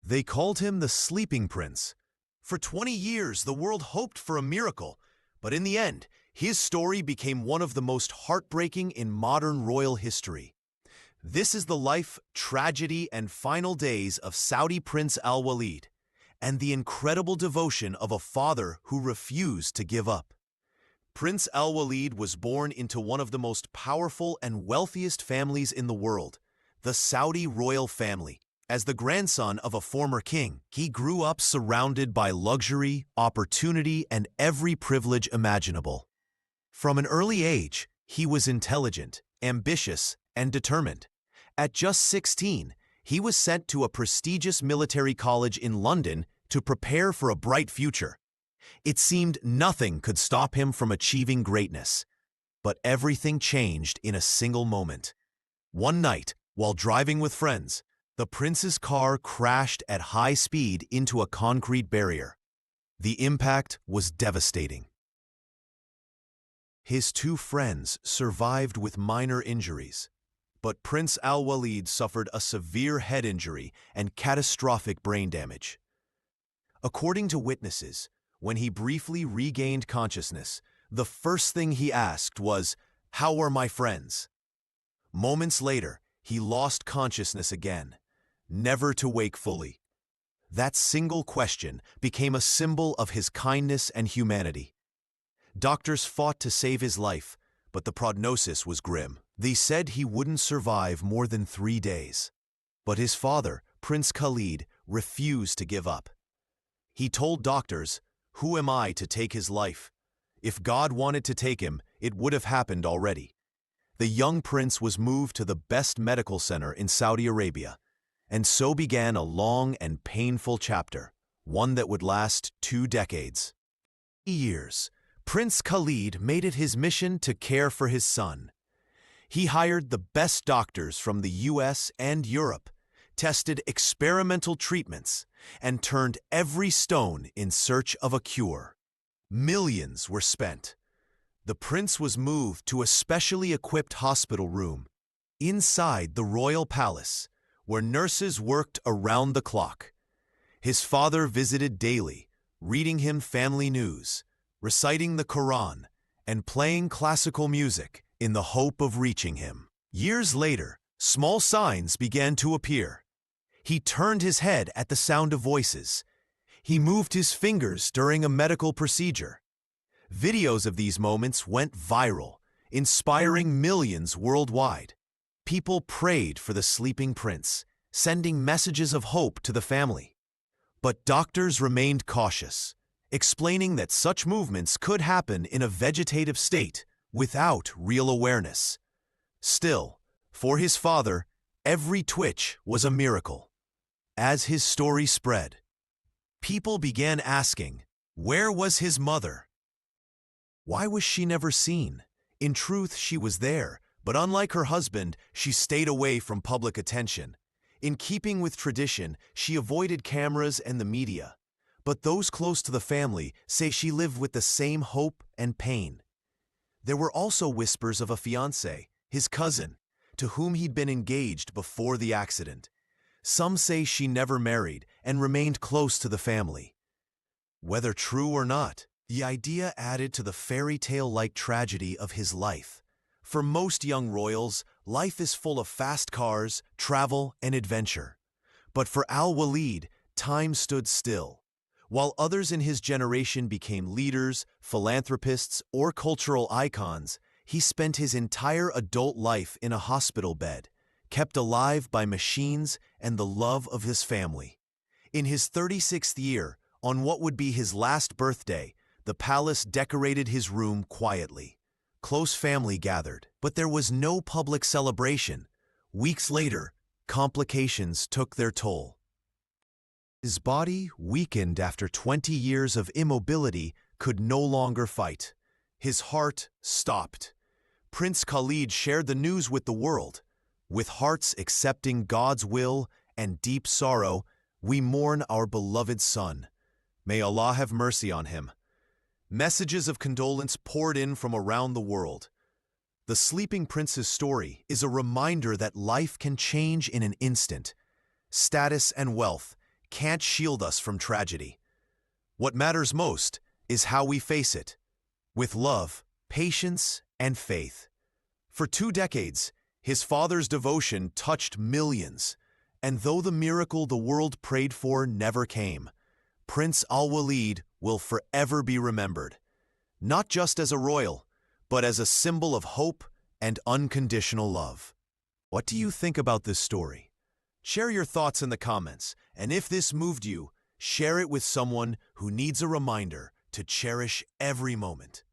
They called him the Sleeping Prince. For 20 years, the world hoped for a miracle, but in the end, his story became one of the most heartbreaking in modern royal history. This is the life, tragedy, and final days of Saudi Prince Al-Waleed, and the incredible devotion of a father who refused to give up. Prince Al-Waleed was born into one of the most powerful and wealthiest families in the world, the Saudi royal family. As the grandson of a former king, he grew up surrounded by luxury, opportunity, and every privilege imaginable. From an early age, he was intelligent, ambitious, and determined. At just 16, he was sent to a prestigious military college in London to prepare for a bright future. It seemed nothing could stop him from achieving greatness. But everything changed in a single moment. One night, while driving with friends, the prince's car crashed at high speed into a concrete barrier. The impact was devastating. His two friends survived with minor injuries, but Prince Al-Waleed suffered a severe head injury and catastrophic brain damage. According to witnesses, when he briefly regained consciousness, the first thing he asked was, "How are my friends?" Moments later, he lost consciousness again, never to wake fully. That single question became a symbol of his kindness and humanity. Doctors fought to save his life, but the prognosis was grim. They said he wouldn't survive more than 3 days. But his father, Prince Khalid, refused to give up. He told doctors, "Who am I to take his life? If God wanted to take him, it would have happened already." The young prince was moved to the best medical center in Saudi Arabia, and so began a long and painful chapter, one that would last 2 decades. Years, Prince Khalid made it his mission to care for his son. He hired the best doctors from the US and Europe, tested experimental treatments, and turned every stone in search of a cure. Millions were spent. The prince was moved to a specially equipped hospital room inside the royal palace, where nurses worked around the clock. His father visited daily, reading him family news, reciting the Quran, and playing classical music in the hope of reaching him. Years later, small signs began to appear. He turned his head at the sound of voices. He moved his fingers during a medical procedure. Videos of these moments went viral, inspiring millions worldwide. People prayed for the sleeping prince, sending messages of hope to the family. But doctors remained cautious, explaining that such movements could happen in a vegetative state without real awareness. Still, for his father, every twitch was a miracle. As his story spread, people began asking, where was his mother? Why was she never seen? In truth, she was there, but unlike her husband, she stayed away from public attention. In keeping with tradition, she avoided cameras and the media. But those close to the family say she lived with the same hope and pain. There were also whispers of a fiancé, his cousin, to whom he'd been engaged before the accident. Some say she never married and remained close to the family. Whether true or not, the idea added to the fairy tale-like tragedy of his life. For most young royals, life is full of fast cars, travel, and adventure. But for Al-Waleed, time stood still. While others in his generation became leaders, philanthropists, or cultural icons, he spent his entire adult life in a hospital bed, kept alive by machines and the love of his family. In his 36th year, on what would be his last birthday, the palace decorated his room quietly. Close family gathered, but there was no public celebration. Weeks later, complications took their toll. His body, weakened after 20 years of immobility, could no longer fight. His heart stopped. Prince Khalid shared the news with the world. With hearts accepting God's will and deep sorrow, we mourn our beloved son. May Allah have mercy on him. Messages of condolence poured in from around the world. The sleeping prince's story is a reminder that life can change in an instant. Status and wealth, can't shield us from tragedy. What matters most is how we face it, with love, patience, and faith. For 2 decades, his father's devotion touched millions, and though the miracle the world prayed for never came, Prince Al-Waleed will forever be remembered, not just as a royal, but as a symbol of hope and unconditional love. What do you think about this story? Share your thoughts in the comments, and if this moved you, share it with someone who needs a reminder to cherish every moment.